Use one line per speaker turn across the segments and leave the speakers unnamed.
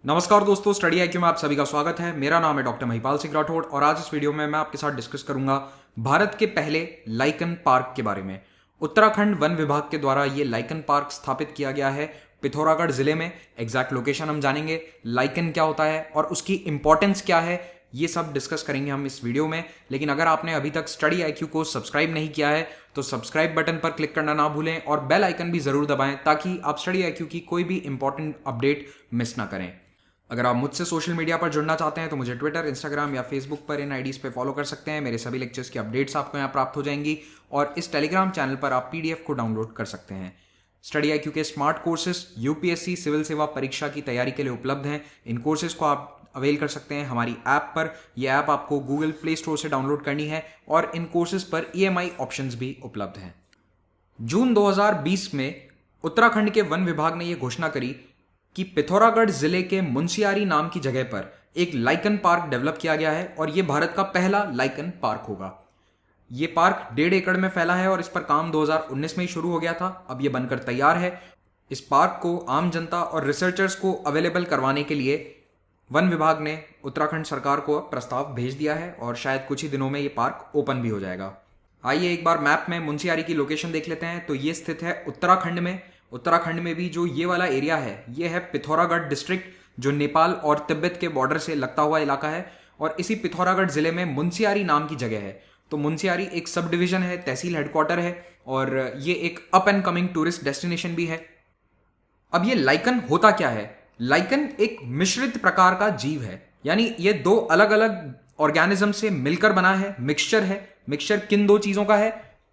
नमस्कार दोस्तों, study IQ में आप सभी का स्वागत है। मेरा नाम है डॉक्टर महिपाल सिंह राठौड़ और आज इस वीडियो में मैं आपके साथ डिस्कस करूंगा भारत के पहले लाइकन पार्क के बारे में। उत्तराखंड वन विभाग के द्वारा ये लाइकन पार्क स्थापित किया गया है पिथौरागढ़ जिले में। एग्जैक्ट लोकेशन हम जानेंगे, लाइकन क्या होता है और उसकी इंपॉर्टेंस क्या है, ये सब डिस्कस करेंगे हम इस वीडियो में। लेकिन अगर आपने अभी तक स्टडी आईक्यू को सब्सक्राइब नहीं किया है तो सब्सक्राइब बटन पर क्लिक करना ना भूलें और बेल आइकन भी जरूर दबाएं ताकि आप स्टडी आईक्यू की कोई भी इंपॉर्टेंट अपडेट मिस ना करें। अगर आप मुझसे सोशल मीडिया पर जुड़ना चाहते हैं तो मुझे ट्विटर, इंस्टाग्राम या फेसबुक पर इन आईडीज पे फॉलो कर सकते हैं। मेरे सभी लेक्चर्स की अपडेट्स आपको यहाँ प्राप्त हो जाएंगी और इस टेलीग्राम चैनल पर आप पीडीएफ को डाउनलोड कर सकते हैं। स्टडी आईक्यू के स्मार्ट कोर्सेज यूपीएससी सिविल सेवा परीक्षा की तैयारी के लिए उपलब्ध हैं। इन कोर्सेज को आप अवेल कर सकते हैं हमारी ऐप पर। यह ऐप आपको गूगल प्ले स्टोर से डाउनलोड करनी है और इन कोर्सेज पर ईएमआई ऑप्शंस भी उपलब्ध हैं। जून 2020 में उत्तराखंड के वन विभाग ने यह घोषणा करी कि पिथौरागढ़ जिले के मुंशियारी नाम की जगह पर एक लाइकन पार्क डेवलप किया गया है और यह भारत का पहला लाइकन पार्क होगा। यह पार्क 1.5 एकड़ में फैला है और इस पर काम 2019 में ही शुरू हो गया था। अब यह बनकर तैयार है। इस पार्क को आम जनता और रिसर्चर्स को अवेलेबल करवाने के लिए वन विभाग ने उत्तराखंड सरकार को प्रस्ताव भेज दिया है और शायद कुछ ही दिनों में यह पार्क ओपन भी हो जाएगा। आइए एक बार मैप में मुंशियारी की लोकेशन देख लेते हैं। तो ये स्थित है उत्तराखंड में। उत्तराखंड में भी जो ये वाला एरिया है ये है पिथौरागढ़ डिस्ट्रिक्ट, जो नेपाल और तिब्बत के बॉर्डर से लगता हुआ इलाका है। और इसी पिथौरागढ़ जिले में मुंशियारी नाम की जगह है। तो मुंशियारी एक सब डिवीजन है, तहसील हेडक्वार्टर है और ये एक up and coming tourist destination भी है। अब ये लाइकन होता क्या है? लाइकन एक मिश्रित प्रकार का जीव है, यानी ये दो अलग अलग ऑर्गेनिज्म से मिलकर बना है, मिक्सचर है। मिक्सचर किन दो चीजों का है?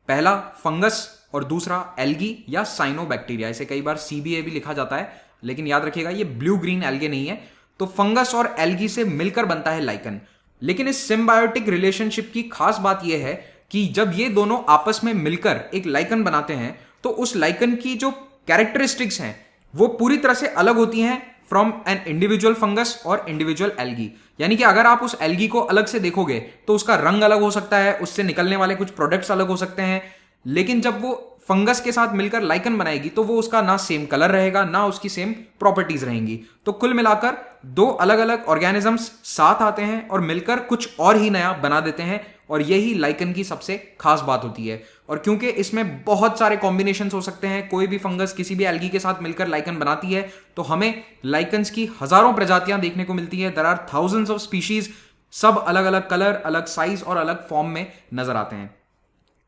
पहला फंगस और दूसरा एल्गी या साइनोबैक्टीरिया। इसे कई बार सीबीए भी लिखा जाता है, लेकिन याद रखिएगा ये ब्लू ग्रीन एल्गे नहीं है। तो फंगस और एल्गी से मिलकर बनता है लाइकन। लेकिन इस सिम्बायोटिक रिलेशनशिप की खास बात यह है कि जब ये दोनों आपस में मिलकर एक लाइकन बनाते हैं तो उस लाइकन की जो कैरेक्टरिस्टिक्स हैं वो पूरी तरह से अलग होती हैं फ्रॉम एन इंडिविजुअल फंगस और इंडिविजुअल एल्गी। यानी कि अगर आप उस एल्गी को अलग से देखोगे तो उसका रंग अलग हो सकता है, उससे निकलने वाले कुछ प्रोडक्ट्स अलग हो सकते हैं। लेकिन जब वो फंगस के साथ मिलकर लाइकन बनाएगी तो वो उसका ना सेम कलर रहेगा ना उसकी सेम प्रॉपर्टीज रहेंगी। तो कुल मिलाकर दो अलग अलग ऑर्गेनिजम्स साथ आते हैं और मिलकर कुछ और ही नया बना देते हैं और यही लाइकन की सबसे खास बात होती है। और क्योंकि इसमें बहुत सारे कॉम्बिनेशंस हो सकते हैं, कोई भी फंगस किसी भी एल्गी के साथ मिलकर लाइकन बनाती है, तो हमें लाइकन्स की हजारों प्रजातियां देखने को मिलती है। There are thousands of species, सब अलग अलग कलर, अलग साइज और अलग फॉर्म में नजर आते हैं।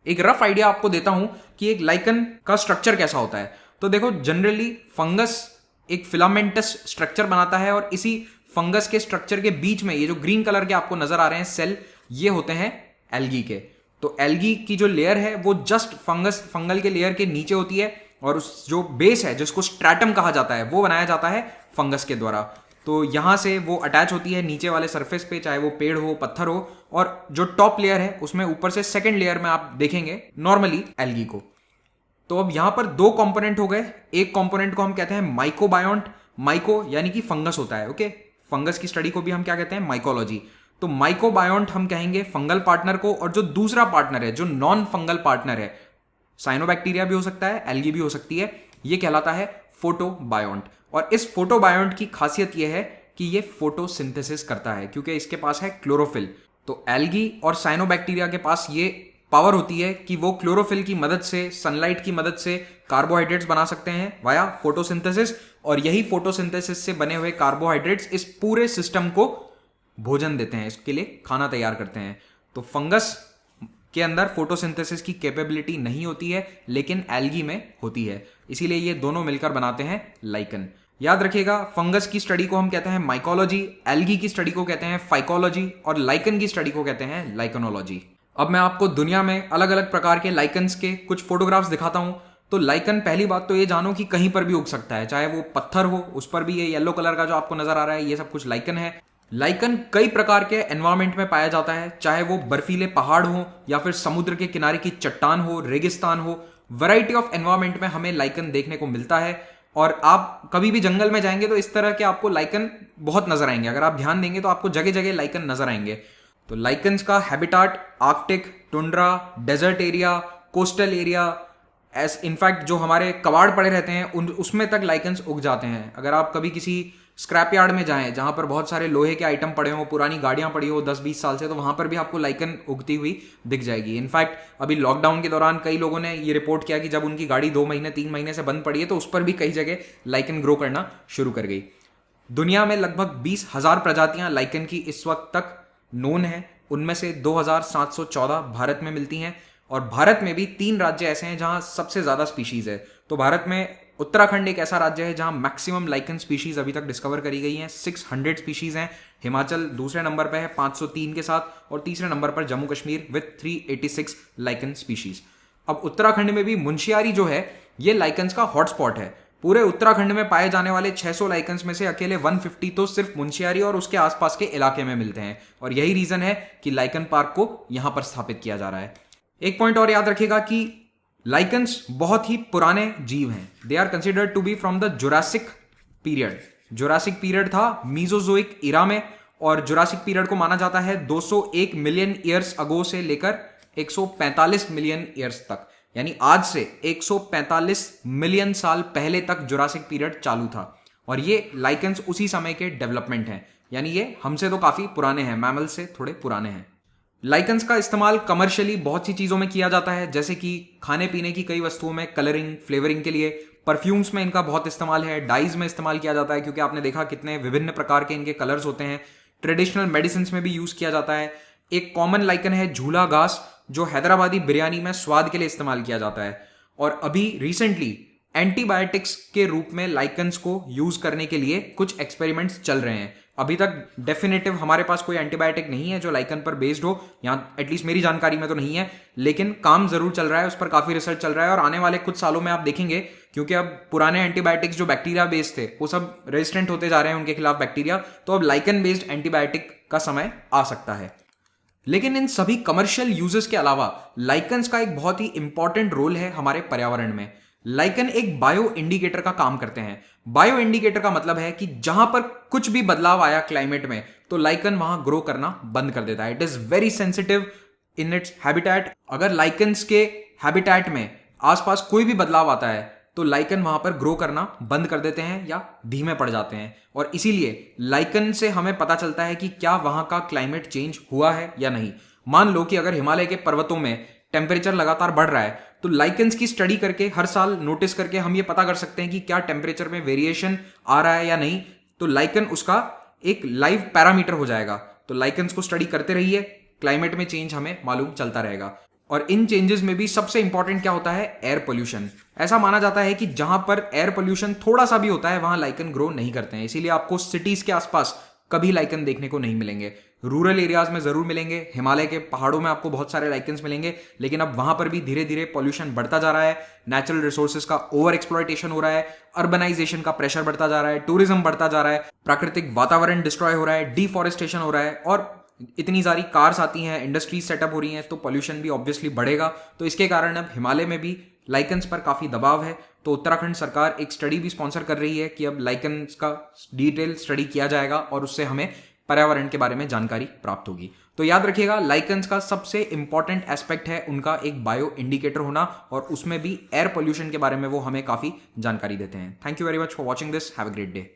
एक रफ आइडिया आपको देता हूं कि एक लाइकन का स्ट्रक्चर कैसा होता है। तो देखो, जनरली फंगस एक फिलामेंटस स्ट्रक्चर बनाता है और इसी फंगस के स्ट्रक्चर के बीच में ये जो ग्रीन कलर के आपको नजर आ रहे हैं सेल, ये होते हैं एल्गी के। तो एल्गी की जो लेयर है वो जस्ट फंगल के लेयर के नीचे होती है और उस जो बेस है जिसको स्ट्रैटम कहा जाता है वो बनाया जाता है फंगस के द्वारा। तो यहां से वो अटैच होती है नीचे वाले सरफेस पे, चाहे वो पेड़ हो, पत्थर हो, और जो टॉप लेयर है उसमें ऊपर से सेकंड लेयर में आप देखेंगे नॉर्मली एल्गी को। तो अब यहां पर दो कंपोनेंट हो गए। एक कंपोनेंट को हम कहते हैं माइकोबायोन्ट। माइको यानी कि फंगस होता है, ओके। फंगस की स्टडी को भी हम क्या कहते हैं? माइकोलॉजी। तो माइकोबायोन्ट हम कहेंगे फंगल पार्टनर को, और जो दूसरा पार्टनर है जो नॉन फंगल पार्टनर है, साइनोबैक्टीरिया भी हो सकता है, एल्गी भी हो सकती है, ये कहलाता है फोटोबायोन्ट। और इस फोटोबायोन्ट की खासियत यह है कि ये फोटोसिंथेसिस करता है क्योंकि इसके पास है क्लोरोफिल। तो एल्गी और साइनोबैक्टीरिया के पास ये पावर होती है कि वो क्लोरोफिल की मदद से, सनलाइट की मदद से कार्बोहाइड्रेट्स बना सकते हैं वाया फोटोसिंथेसिस, और यही फोटोसिंथेसिस से बने हुए कार्बोहाइड्रेट्स इस पूरे सिस्टम को भोजन देते हैं, इसके लिए खाना तैयार करते हैं। तो फंगस के अंदर फोटोसिंथेसिस की कैपेबिलिटी नहीं होती है लेकिन एल्गी में होती है, इसीलिए ये दोनों मिलकर बनाते हैं लाइकन। याद रखिएगा, फंगस की स्टडी को हम कहते हैं माइकोलॉजी, एल्गी की स्टडी को कहते हैं फाइकोलॉजी और लाइकन की स्टडी को कहते हैं लाइकनोलॉजी। अब मैं आपको दुनिया में अलग अलग प्रकार के लाइकन्स के कुछ फोटोग्राफ्स दिखाता हूं। तो लाइकन, पहली बात तो ये जानो कि कहीं पर भी उग सकता है, चाहे वो पत्थर हो उस पर भी ये येलो कलर का जो आपको नजर आ रहा है ये सब कुछ लाइकन है। लाइकन कई प्रकार के एनवायरमेंट में पाया जाता है, चाहे वो बर्फीले पहाड़ हो या फिर समुद्र के किनारे की चट्टान हो, रेगिस्तान हो। वैरायटी ऑफ एनवायरमेंट में हमें लाइकन देखने को मिलता है। और आप कभी भी जंगल में जाएंगे तो इस तरह के आपको लाइकन बहुत नजर आएंगे। अगर आप ध्यान देंगे तो आपको जगह जगह लाइकन नजर आएंगे। तो लाइकन्स का habitat Arctic, tundra, desert area, coastal area, in fact जो हमारे कबाड़ पड़े रहते हैं उसमें तक लाइकन्स उग जाते हैं। अगर आप कभी किसी स्क्रैप यार्ड में जाएं जहां पर बहुत सारे लोहे के आइटम पड़े हो, पुरानी गाड़ियां पड़ी हो 10-20 साल से, तो वहां पर भी आपको लाइकन उगती हुई दिख जाएगी। इनफैक्ट अभी लॉकडाउन के दौरान कई लोगों ने ये रिपोर्ट किया कि जब उनकी गाड़ी 2 महीने 3 महीने से बंद पड़ी है तो उस पर भी कई जगह लाइकन ग्रो करना शुरू कर गई। दुनिया में लगभग 20,000 प्रजातियां लाइकन की इस वक्त तक नोन है। उनमें से 2,714 भारत में मिलती हैं और भारत में भी 3 राज्य ऐसे हैं जहां सबसे ज्यादा स्पीशीज है। तो भारत में उत्तराखंड एक ऐसा राज्य है जहां मैक्सिमम लाइकन स्पीशीज अभी तक डिस्कवर करी गई हैं, 600 स्पीशीज हैं। हिमाचल दूसरे नंबर पर है 503 के साथ, और तीसरे नंबर पर Jammu Kashmir with 386 lichen species. अब उत्तराखंड में भी मुंशियारी जो है ये लाइकन्स का हॉटस्पॉट है। पूरे उत्तराखंड में पाए जाने वाले 600 लाइकन्स में से अकेले 150 तो सिर्फ मुंशियारी और उसके आसपास के इलाके में मिलते हैं, और यही रीजन है कि लाइकन पार्क को यहां पर स्थापित किया जा रहा है। एक पॉइंट और याद रखिएगा कि लाइकन्स बहुत ही पुराने जीव हैं। They are considered to be from the Jurassic period. Jurassic period था मीजोजोइक इरा में, और जुरासिक पीरियड को माना जाता है 201 मिलियन ईयर्स अगो से लेकर 145 मिलियन ईयर्स तक, यानी आज से 145 मिलियन साल पहले तक जुरासिक पीरियड चालू था। और ये लाइकन्स उसी समय के डेवलपमेंट हैं, यानी ये हमसे तो काफी पुराने हैं, मैमल से थोड़े पुराने हैं। लाइकन्स का इस्तेमाल कमर्शियली बहुत सी चीजों में किया जाता है, जैसे कि खाने पीने की कई वस्तुओं में कलरिंग फ्लेवरिंग के लिए, परफ्यूम्स में इनका बहुत इस्तेमाल है, डाइज में इस्तेमाल किया जाता है क्योंकि आपने देखा कितने विभिन्न प्रकार के इनके कलर्स होते हैं। ट्रेडिशनल मेडिसिन में भी यूज किया जाता है। एक कॉमन लाइकन है झूला घास, जो हैदराबादी बिरयानी में स्वाद के लिए इस्तेमाल किया जाता है। और अभी रिसेंटली एंटीबायोटिक्स के रूप में लाइकन्स को यूज करने के लिए कुछ एक्सपेरिमेंट्स चल रहे हैं। अभी तक डेफिनेटिव हमारे पास कोई एंटीबायोटिक नहीं है जो लाइकन पर बेस्ड हो, यहाँ एटलीस्ट मेरी जानकारी में तो नहीं है, लेकिन काम जरूर चल रहा है, उस पर काफी रिसर्च चल रहा है। और आने वाले कुछ सालों में आप देखेंगे, क्योंकि अब पुराने एंटीबायोटिक्स जो बैक्टीरिया बेस्ड थे वो सब रेजिस्टेंट होते जा रहे हैं उनके खिलाफ बैक्टीरिया, तो अब लाइकन बेस्ड एंटीबायोटिक का समय आ सकता है। लेकिन इन सभी कमर्शियल यूजेस के अलावा लाइकन्स का एक बहुत ही इंपॉर्टेंट रोल है हमारे पर्यावरण में। लाइकन एक बायो इंडिकेटर का काम करते हैं। बायो इंडिकेटर का मतलब है कि जहां पर कुछ भी बदलाव आया क्लाइमेट में तो लाइकन वहां ग्रो करना बंद कर देता है। It is very sensitive in its habitat. अगर लाइकन्स के हैबिटेट में आसपास कोई भी बदलाव आता है तो लाइकन वहां पर ग्रो करना बंद कर देते हैं या धीमे पड़ जाते हैं। और इसीलिए लाइकन से हमें पता चलता है कि क्या वहां का क्लाइमेट चेंज हुआ है या नहीं। मान लो कि अगर हिमालय के पर्वतों में टेम्परेचर लगातार बढ़ रहा है तो लाइकन्स की स्टडी करके हर साल नोटिस करके हम ये पता कर सकते हैं कि क्या टेम्परेचर में वेरिएशन आ रहा है या नहीं। तो लाइकन उसका एक लाइव पैरामीटर हो जाएगा। तो लाइकन्स को स्टडी करते रहिए, क्लाइमेट में चेंज हमें मालूम चलता रहेगा। और इन चेंजेस में भी सबसे इंपॉर्टेंट क्या होता है, एयर पोल्यूशन। ऐसा माना जाता है कि जहां पर एयर पोल्यूशन थोड़ा सा भी होता है वहां लाइकन ग्रो नहीं करते हैं, इसीलिए आपको सिटीज के आसपास कभी लाइकन देखने को नहीं मिलेंगे। रूरल एरियाज में जरूर मिलेंगे, हिमालय के पहाड़ों में आपको बहुत सारे लाइकन्स मिलेंगे, लेकिन अब वहां पर भी धीरे धीरे पॉल्यूशन बढ़ता जा रहा है, नेचुरल रिसोर्सेज का ओवर एक्सप्लॉयटेशन हो रहा है, अर्बनाइजेशन का प्रेशर बढ़ता जा रहा है, टूरिज्म बढ़ता जा रहा है, प्राकृतिक वातावरण डिस्ट्रॉय हो रहा है, डिफॉरेस्टेशन हो रहा है, और इतनी सारी कार्स आती हैं, इंडस्ट्रीज सेटअप हो रही हैं, तो पॉल्यूशन भी ऑब्वियसली बढ़ेगा। तो इसके कारण अब हिमालय में भी लाइकन्स पर काफी दबाव है। तो उत्तराखंड सरकार एक स्टडी भी स्पॉन्सर कर रही है कि अब लाइकन्स का डिटेल स्टडी किया जाएगा और उससे हमें पर्यावरण के बारे में जानकारी प्राप्त होगी। तो याद रखिएगा, लाइकन्स का सबसे इंपॉर्टेंट एस्पेक्ट है उनका एक बायो इंडिकेटर होना, और उसमें भी एयर पोल्यूशन के बारे में वो हमें काफी जानकारी देते हैं। Thank you very much for watching this. Have a great day.